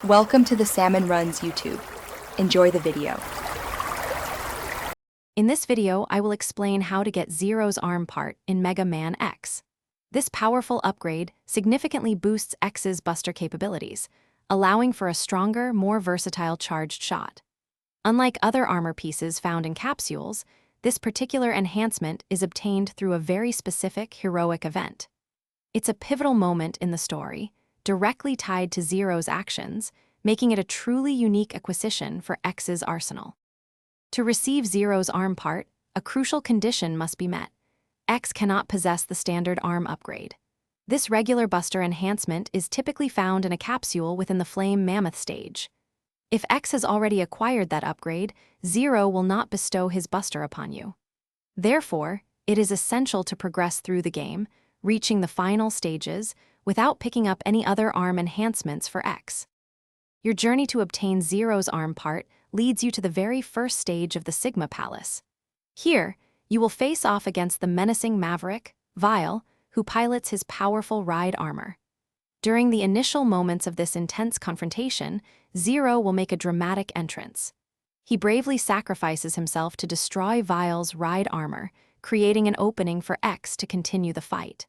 Welcome to the Salmon Runs YouTube. Enjoy the video. In this video, I will explain how to get Zero's arm part in Mega Man X. This powerful upgrade significantly boosts X's buster capabilities, allowing for a stronger, more versatile charged shot. Unlike other armor pieces found in capsules, this particular enhancement is obtained through a very specific heroic event. It's a pivotal moment in the story, directly tied to Zero's actions, making it a truly unique acquisition for X's arsenal. To receive Zero's arm part, a crucial condition must be met. X cannot possess the standard arm upgrade. This regular buster enhancement is typically found in a capsule within the Flame Mammoth stage. If X has already acquired that upgrade, Zero will not bestow his buster upon you. Therefore, it is essential to progress through the game, reaching the final stages, without picking up any other arm enhancements for X. Your journey to obtain Zero's arm part leads you to the very first stage of the Sigma Palace. Here, you will face off against the menacing Maverick, Vile, who pilots his powerful ride armor. During the initial moments of this intense confrontation, Zero will make a dramatic entrance. He bravely sacrifices himself to destroy Vile's ride armor, creating an opening for X to continue the fight.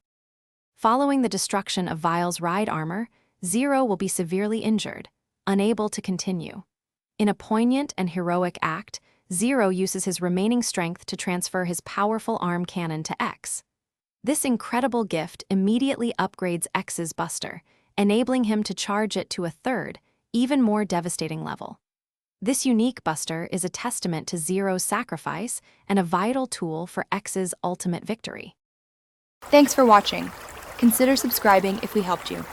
Following the destruction of Vile's ride armor, Zero will be severely injured, unable to continue. In a poignant and heroic act, Zero uses his remaining strength to transfer his powerful arm cannon to X. This incredible gift immediately upgrades X's buster, enabling him to charge it to a third, even more devastating level. This unique buster is a testament to Zero's sacrifice and a vital tool for X's ultimate victory. Thanks for watching. Consider subscribing if we helped you.